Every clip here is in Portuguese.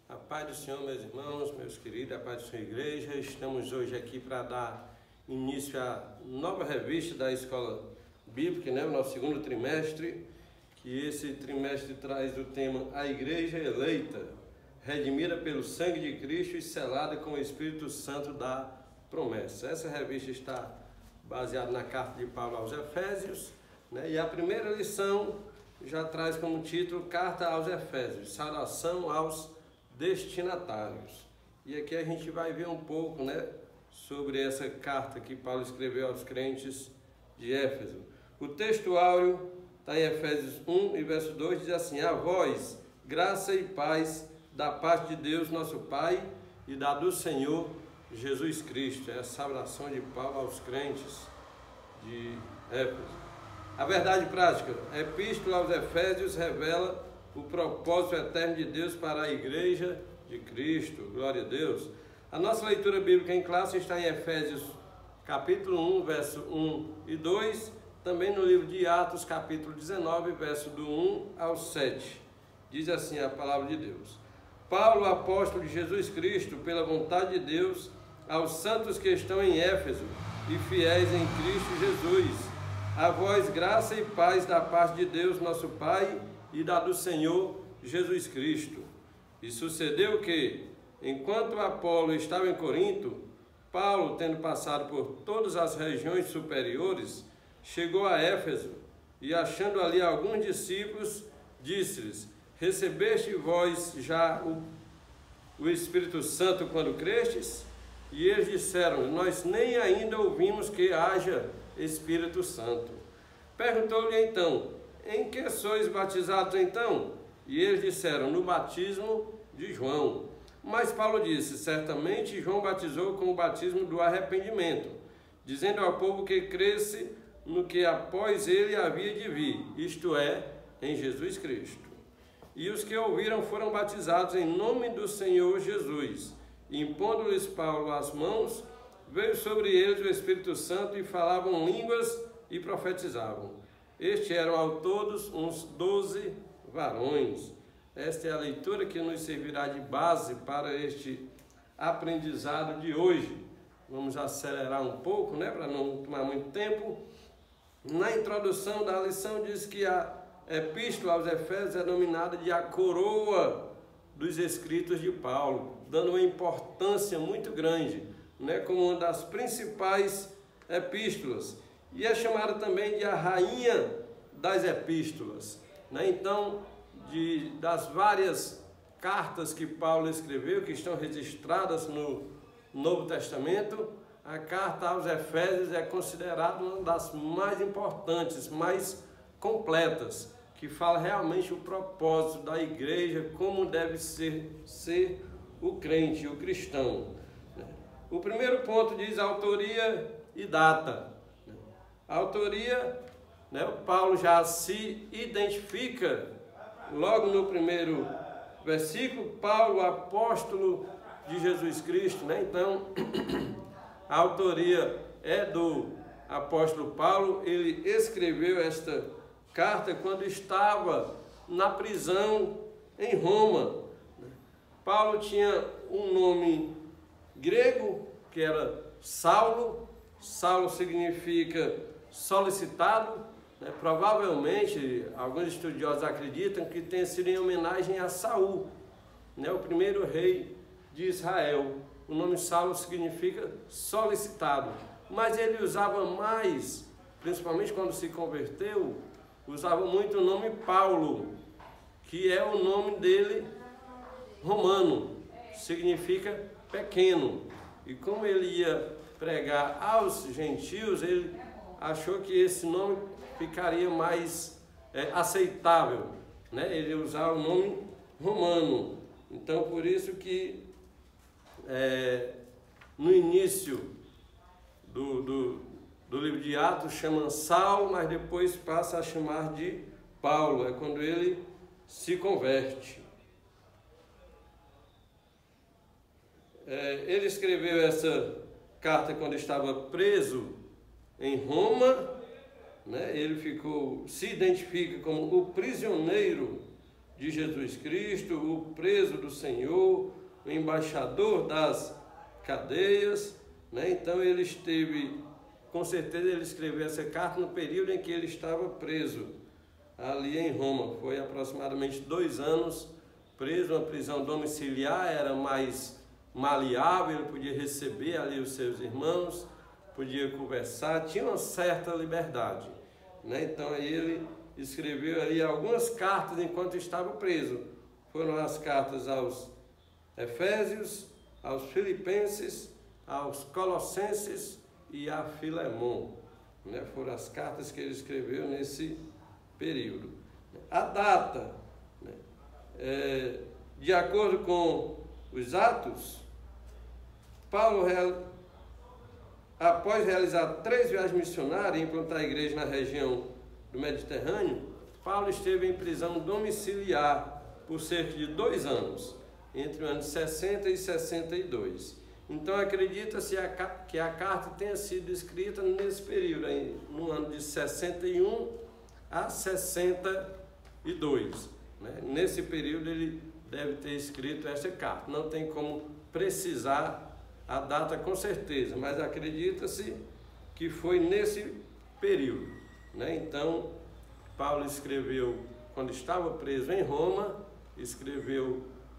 A paz do Senhor, meus irmãos, meus queridos, a paz do Senhor, igreja. Estamos hoje aqui para dar início à nova revista da Escola Bíblica, o nosso segundo trimestre, que esse trimestre traz o tema A Igreja Eleita, redimida pelo sangue de Cristo e selada com o Espírito Santo da promessa. Essa revista está baseada na carta de Paulo aos Efésios, e a primeira lição já traz como título Carta aos Efésios, saudação aos destinatários. E aqui a gente vai ver um pouco, sobre essa carta que Paulo escreveu aos crentes de Éfeso. O texto áureo está em Efésios 1 e verso 2, diz assim: a vós, graça e paz da parte de Deus nosso Pai e da do Senhor Jesus Cristo. É a saudação de Paulo aos crentes de Éfeso. A verdade prática, a Epístola aos Efésios revela o propósito eterno de Deus para a Igreja de Cristo. Glória a Deus. A nossa leitura bíblica em classe está em Efésios capítulo 1, verso 1 e 2, também no livro de Atos, capítulo 19, verso do 1 ao 7. Diz assim a palavra de Deus: Paulo, apóstolo de Jesus Cristo, pela vontade de Deus, aos santos que estão em Éfeso e fiéis em Cristo Jesus, a vós graça e paz da parte de Deus nosso Pai e da do Senhor Jesus Cristo. E sucedeu que, enquanto Apolo estava em Corinto, Paulo, tendo passado por todas as regiões superiores, chegou a Éfeso e, achando ali alguns discípulos, disse-lhes: recebeste vós já o Espírito Santo quando crestes? E eles disseram: nós nem ainda ouvimos que haja Espírito Santo. Perguntou-lhe então: em que sois batizados então? E eles disseram: no batismo de João. Mas Paulo disse: certamente João batizou com o batismo do arrependimento, dizendo ao povo que cresce no que após ele havia de vir, isto é, em Jesus Cristo. E os que ouviram foram batizados em nome do Senhor Jesus. E impondo-lhes Paulo as mãos, veio sobre eles o Espírito Santo e falavam línguas e profetizavam. Estes eram ao todos uns 12 varões. Esta é a leitura que nos servirá de base para este aprendizado de hoje. Vamos acelerar um pouco, para não tomar muito tempo. Na introdução da lição diz que a Epístola aos Efésios é denominada de a coroa dos escritos de Paulo, dando uma importância muito grande, como uma das principais epístolas. E é chamada também de a rainha das epístolas. Então, das várias cartas que Paulo escreveu, que estão registradas no Novo Testamento, a carta aos Efésios é considerada uma das mais importantes, mais completas, que fala realmente o propósito da igreja, como deve ser o crente, o cristão. O primeiro ponto diz autoria e data. A autoria, Paulo já se identifica logo no primeiro versículo, Paulo, apóstolo de Jesus Cristo, Então, a autoria é do apóstolo Paulo. Ele escreveu esta carta quando estava na prisão em Roma. Paulo tinha um nome grego, que era Saulo. Saulo significa solicitado, Provavelmente, alguns estudiosos acreditam que tenha sido em homenagem a Saul, o primeiro rei de Israel. O nome Saulo significa solicitado, mas ele usava mais, principalmente quando se converteu, usava muito o nome Paulo, que é o nome dele romano, significa pequeno. E como ele ia pregar aos gentios, ele achou que esse nome ficaria mais aceitável, ele usava o nome romano. Então, por isso que no início do livro de Atos chama Saulo, mas depois passa a chamar de Paulo, é quando ele se converte. Ele escreveu essa carta quando estava preso em Roma, ele se identifica como o prisioneiro de Jesus Cristo, o preso do Senhor, o embaixador das cadeias, né? Então ele esteve, com certeza ele escreveu essa carta no período em que ele estava preso, ali em Roma. Foi aproximadamente 2 anos preso, uma prisão domiciliar, era mais maleável, ele podia receber ali os seus irmãos, podia conversar, tinha uma certa liberdade, né? Então aí ele escreveu ali algumas cartas enquanto estava preso. Foram as cartas aos Efésios, aos Filipenses, aos Colossenses e a Filemon, né? Foram as cartas que ele escreveu nesse período. A data, né? De acordo com os Atos, Paulo, após realizar 3 viagens missionárias e implantar a igreja na região do Mediterrâneo, Paulo esteve em prisão domiciliar por cerca de 2 anos, entre os anos 60 e 62. Então acredita-se que a carta tenha sido escrita nesse período, no ano de 61 a 62. Né? Nesse período ele deve ter escrito essa carta. Não tem como precisar a data com certeza, mas acredita-se que foi nesse período, né? Então, Paulo escreveu quando estava preso em Roma,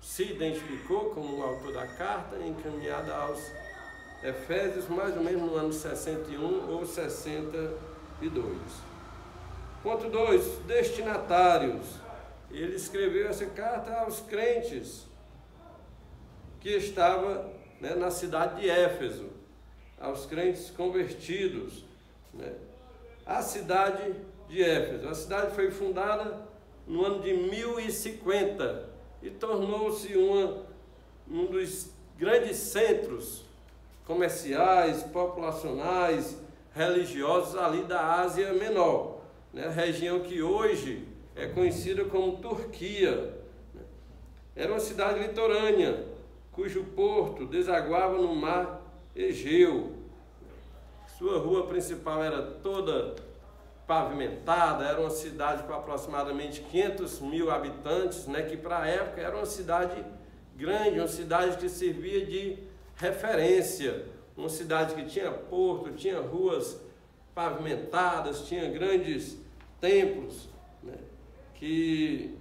se identificou como o autor da carta, encaminhada aos Efésios, mais ou menos no ano 61 ou 62. Ponto 2, destinatários. Ele escreveu essa carta aos crentes que estavam, né, na cidade de Éfeso, aos crentes convertidos, né? A cidade de Éfeso. A cidade foi fundada no ano de 1050 e tornou-se um dos grandes centros comerciais, populacionais, religiosos ali da Ásia Menor, né? Região que hoje é conhecida como Turquia. Era uma cidade litorânea, cujo porto desaguava no mar Egeu. Sua rua principal era toda pavimentada, era uma cidade com aproximadamente 500 mil habitantes, né, que para a época era uma cidade grande, uma cidade que servia de referência, uma cidade que tinha porto, tinha ruas pavimentadas, tinha grandes templos, né, que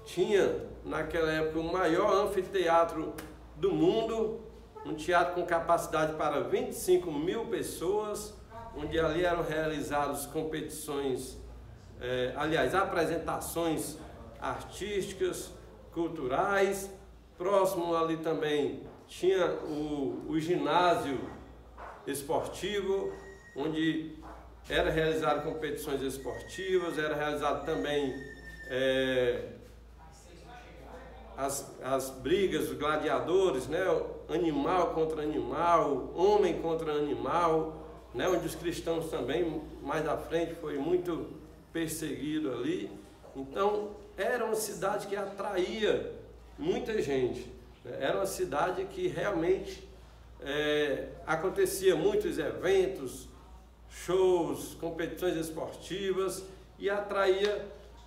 tinha naquela época o maior anfiteatro do mundo, um teatro com capacidade para 25 mil pessoas, onde ali eram realizadas competições, apresentações artísticas, culturais. Próximo ali também tinha o ginásio esportivo, onde era realizado competições esportivas, era realizado também as brigas, os gladiadores, né? Animal contra animal, homem contra animal, né? Onde os cristãos também, mais à frente, foi muito perseguido ali. Então, era uma cidade que atraía muita gente, né? Era uma cidade que realmente acontecia muitos eventos, shows, competições esportivas, e atraía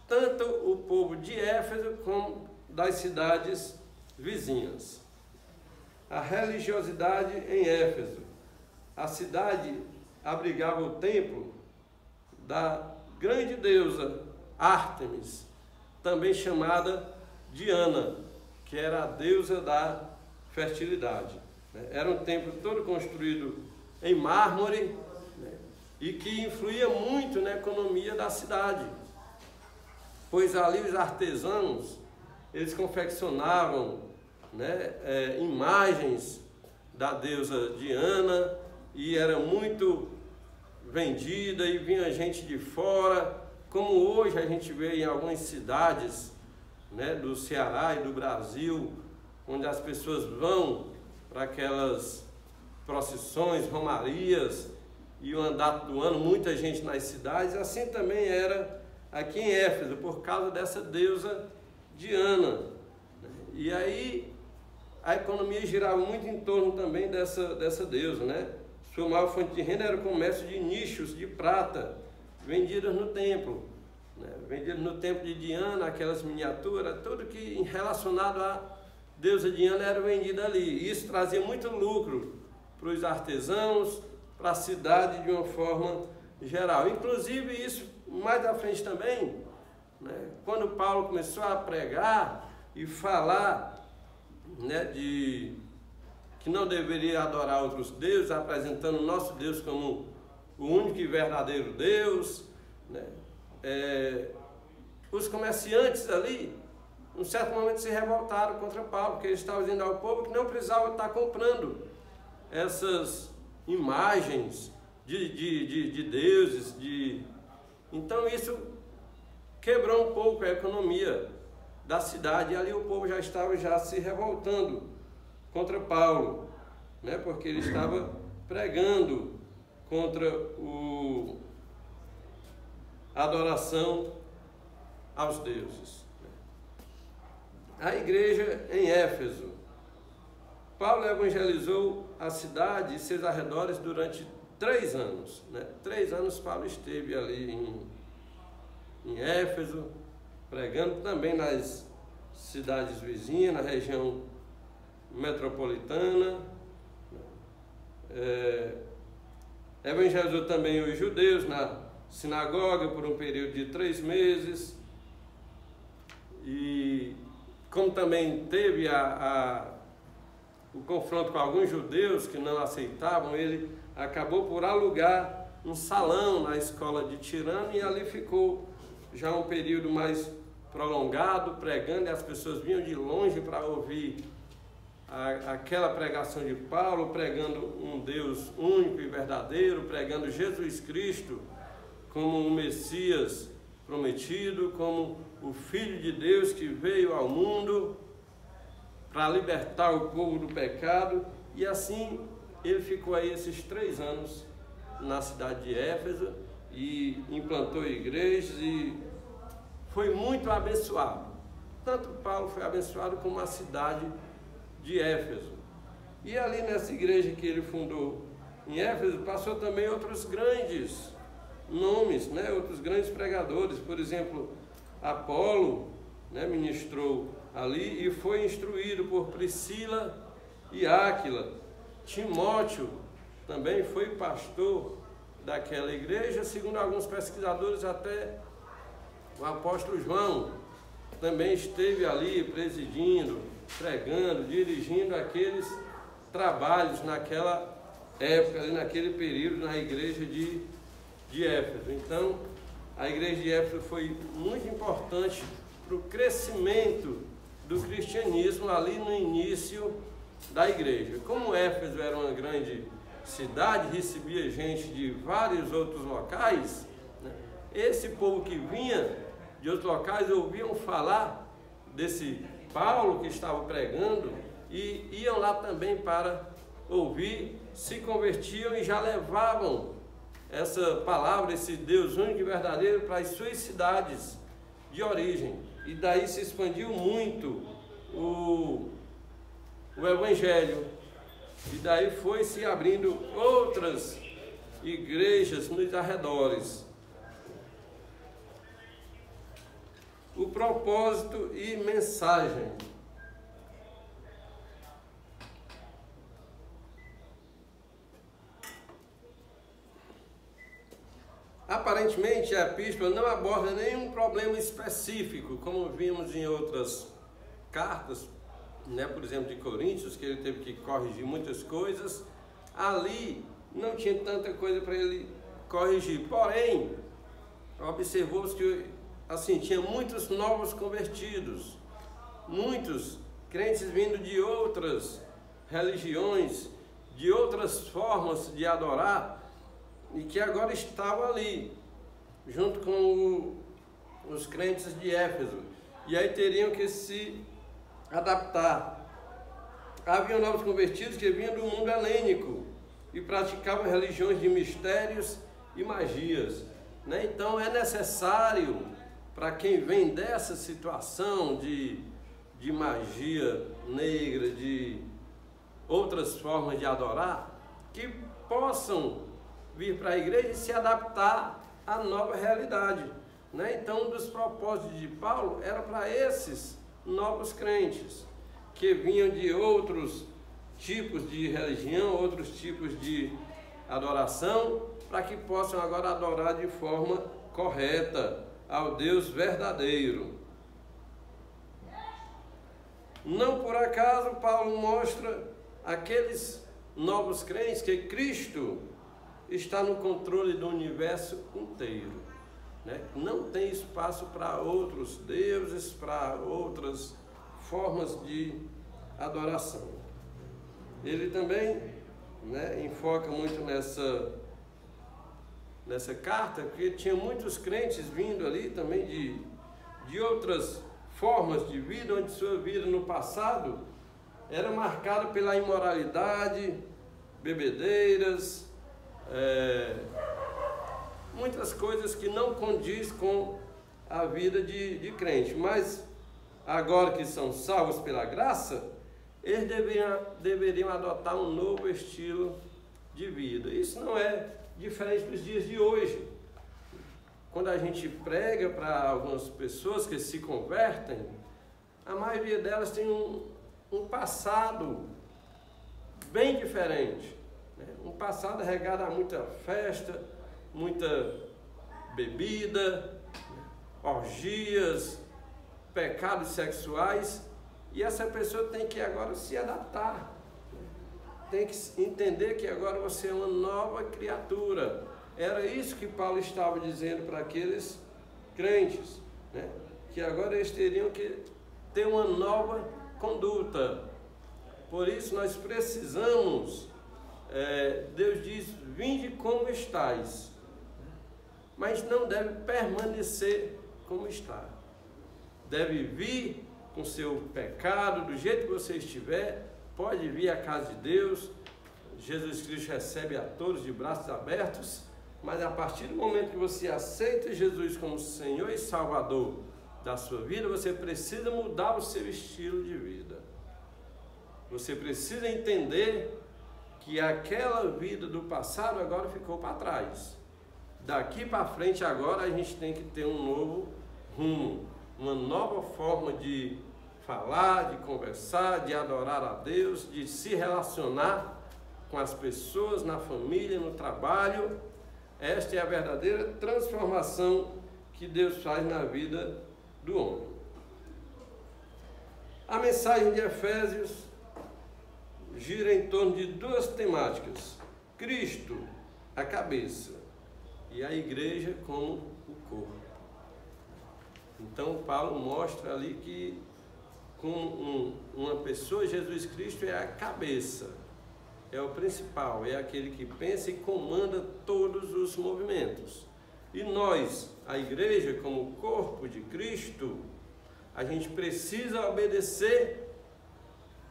tanto o povo de Éfeso como das cidades vizinhas. A religiosidade em Éfeso. A cidade abrigava o templo da grande deusa Ártemis, também chamada Diana, que era a deusa da fertilidade. Era um templo todo construído em mármore, né, e que influía muito na economia da cidade, pois ali os artesãos eles confeccionavam, né, imagens da deusa Diana, e era muito vendida e vinha gente de fora, como hoje a gente vê em algumas cidades, né, do Ceará e do Brasil, onde as pessoas vão para aquelas procissões, romarias e o andar do ano, muita gente nas cidades. Assim também era aqui em Éfeso, por causa dessa deusa Diana. E aí a economia girava muito em torno também dessa deusa, né? Sua maior fonte de renda era o comércio de nichos de prata vendidas no templo, né? Vendido no templo de Diana, aquelas miniaturas, tudo que relacionado à deusa Diana era vendido ali. E isso trazia muito lucro para os artesãos, para a cidade de uma forma geral. Inclusive isso mais à frente também, né? Quando Paulo começou a pregar e falar, né, de que não deveria adorar outros deuses, apresentando o nosso Deus como o único e verdadeiro Deus, né? Os comerciantes ali, em um certo momento, se revoltaram contra Paulo, porque ele estava dizendo ao povo que não precisava estar comprando essas imagens de deuses. Então isso quebrou um pouco a economia da cidade, e ali o povo já estava se revoltando contra Paulo, né? Porque ele estava pregando contra a adoração aos deuses. A igreja em Éfeso. Paulo evangelizou a cidade e seus arredores durante 3 anos. Né? 3 anos Paulo esteve ali em Éfeso, pregando também nas cidades vizinhas, na região metropolitana. Evangelizou também os judeus na sinagoga por um período de 3 meses. E como também teve o confronto com alguns judeus que não aceitavam, ele acabou por alugar um salão na escola de Tirano, e ali ficou já um período mais prolongado, pregando, e as pessoas vinham de longe para ouvir aquela pregação de Paulo, pregando um Deus único e verdadeiro, pregando Jesus Cristo como um Messias prometido, como o Filho de Deus que veio ao mundo para libertar o povo do pecado. E assim ele ficou aí esses 3 anos na cidade de Éfeso e implantou igrejas e foi muito abençoado. Tanto Paulo foi abençoado como a cidade de Éfeso. E ali nessa igreja que ele fundou em Éfeso, passou também outros grandes nomes, né? Outros grandes pregadores. Por exemplo, Apolo, né, ministrou ali e foi instruído por Priscila e Áquila. Timóteo também foi pastor daquela igreja. Segundo alguns pesquisadores, até o apóstolo João também esteve ali presidindo, pregando, dirigindo aqueles trabalhos naquela época, ali naquele período, na igreja de Éfeso. Então, a igreja de Éfeso foi muito importante para o crescimento do cristianismo ali no início da igreja. Como Éfeso era uma grande cidade, recebia gente de vários outros locais, né? Esse povo que vinha de outros locais ouviam falar desse Paulo que estava pregando e iam lá também para ouvir, se convertiam e já levavam essa palavra, esse Deus único e verdadeiro, para as suas cidades de origem. E daí se expandiu muito o Evangelho. E daí foi se abrindo outras igrejas nos arredores. O propósito e mensagem. Aparentemente, a epístola não aborda nenhum problema específico, como vimos em outras cartas, né? Por exemplo, de Coríntios, que ele teve que corrigir muitas coisas. Ali não tinha tanta coisa para ele corrigir. Porém, observou-se que assim, tinha muitos novos convertidos, muitos crentes vindo de outras religiões, de outras formas de adorar, e que agora estavam ali, junto com os crentes de Éfeso, e aí teriam que se adaptar. Havia novos convertidos que vinham do mundo helênico e praticavam religiões de mistérios e magias, né? Então é necessário, para quem vem dessa situação de magia negra, de outras formas de adorar, que possam vir para a igreja e se adaptar à nova realidade. né? Então, um dos propósitos de Paulo era para esses novos crentes, que vinham de outros tipos de religião, outros tipos de adoração, para que possam agora adorar de forma correta ao Deus verdadeiro. Não por acaso Paulo mostra aqueles novos crentes que Cristo está no controle do universo inteiro, né? Não tem espaço para outros deuses, para outras formas de adoração. Ele também, né, enfoca muito nessa carta, porque tinha muitos crentes vindo ali também de outras formas de vida, onde sua vida no passado era marcada pela imoralidade, bebedeiras, muitas coisas que não condiz com a vida de crente. Mas agora que são salvos pela graça, eles deveriam adotar um novo estilo de vida. Isso não é diferente dos dias de hoje. Quando a gente prega para algumas pessoas que se convertem, a maioria delas tem um passado bem diferente, né? Um passado regado a muita festa, muita bebida, orgias, pecados sexuais, e essa pessoa tem que agora se adaptar, tem que entender que agora você é uma nova criatura. Era isso que Paulo estava dizendo para aqueles crentes, né? Que agora eles teriam que ter uma nova conduta. Por isso nós precisamos, Deus diz, vinde como estáis, mas não deve permanecer como está. Deve vir com seu pecado, do jeito que você estiver, pode vir à casa de Deus. Jesus Cristo recebe a todos de braços abertos, mas a partir do momento que você aceita Jesus como Senhor e Salvador da sua vida, você precisa mudar o seu estilo de vida. Você precisa entender que aquela vida do passado agora ficou para trás. Daqui para frente agora a gente tem que ter um novo rumo, uma nova forma de falar, de conversar, de adorar a Deus, de se relacionar com as pessoas, na família, no trabalho. Esta é a verdadeira transformação que Deus faz na vida do homem. A mensagem de Efésios gira em torno de duas temáticas: Cristo, a cabeça, e a igreja como o corpo. Então Paulo mostra ali que com uma pessoa, Jesus Cristo é a cabeça, é o principal, é aquele que pensa e comanda todos os movimentos. E nós, a igreja, como corpo de Cristo, a gente precisa obedecer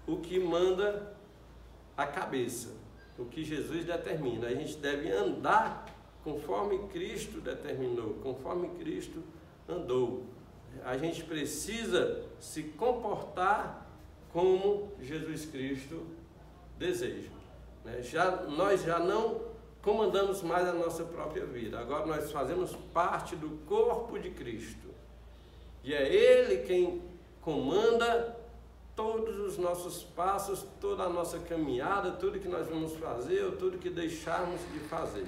o que manda a cabeça, o que Jesus determina. A gente deve andar conforme Cristo determinou, conforme Cristo andou. A gente precisa se comportar como Jesus Cristo deseja. Nós já não comandamos mais a nossa própria vida. Agora nós fazemos parte do corpo de Cristo. E é Ele quem comanda todos os nossos passos, toda a nossa caminhada, tudo que nós vamos fazer ou tudo que deixarmos de fazer.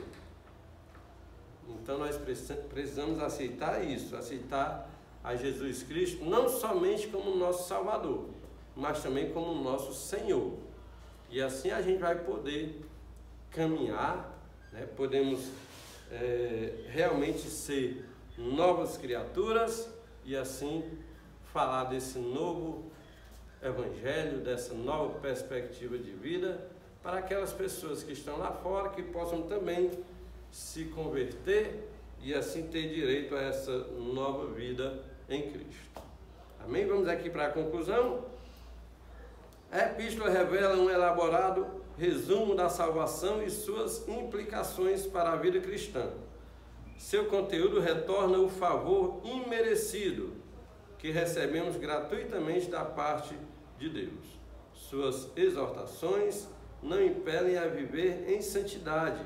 Então nós precisamos aceitar isso, aceitar a Jesus Cristo não somente como nosso Salvador, mas também como nosso Senhor. E assim a gente vai poder caminhar, né? Podemos realmente ser novas criaturas e assim falar desse novo evangelho, dessa nova perspectiva de vida para aquelas pessoas que estão lá fora, que possam também se converter e assim ter direito a essa nova vida em Cristo. Amém? Vamos aqui para a conclusão. A epístola revela um elaborado resumo da salvação e suas implicações para a vida cristã. Seu conteúdo retorna o favor imerecido que recebemos gratuitamente da parte de Deus. Suas exortações não impelem a viver em santidade.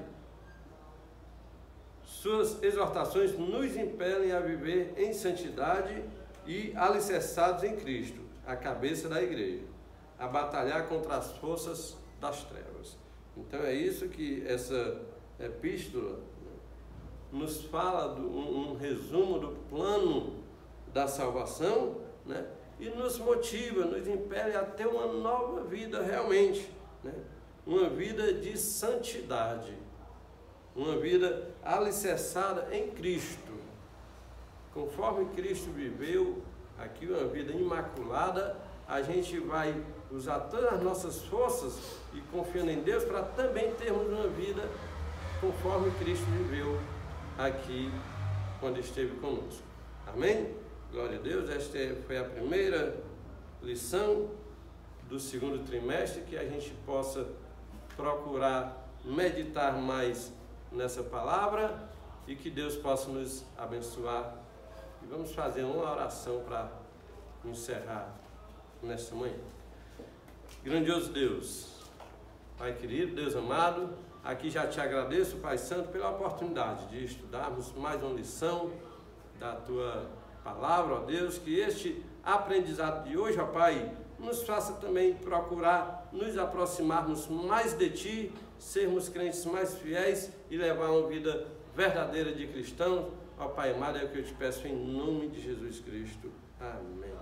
suas exortações nos impelem a viver em santidade e alicerçados em Cristo, a cabeça da igreja, a batalhar contra as forças das trevas. Então é isso que essa epístola nos fala, um resumo do plano da salvação, né? E nos motiva, nos impele a ter uma nova vida realmente, né? Uma vida de santidade, uma vida alicerçada em Cristo, conforme Cristo viveu aqui uma vida imaculada. A gente vai usar todas as nossas forças e confiando em Deus para também termos uma vida conforme Cristo viveu aqui quando esteve conosco. Amém? Glória a Deus. Esta foi a primeira lição do segundo trimestre, que a gente possa procurar meditar mais nessa palavra e que Deus possa nos abençoar. E vamos fazer uma oração para encerrar nesta manhã. Grandioso Deus, Pai querido, Deus amado, aqui já te agradeço, Pai Santo, pela oportunidade de estudarmos mais uma lição da Tua palavra, ó Deus, que este aprendizado de hoje, ó Pai, nos faça também procurar nos aproximarmos mais de Ti, sermos crentes mais fiéis e levar uma vida verdadeira de cristãos. Ó Pai amado, é o que eu te peço em nome de Jesus Cristo. Amém.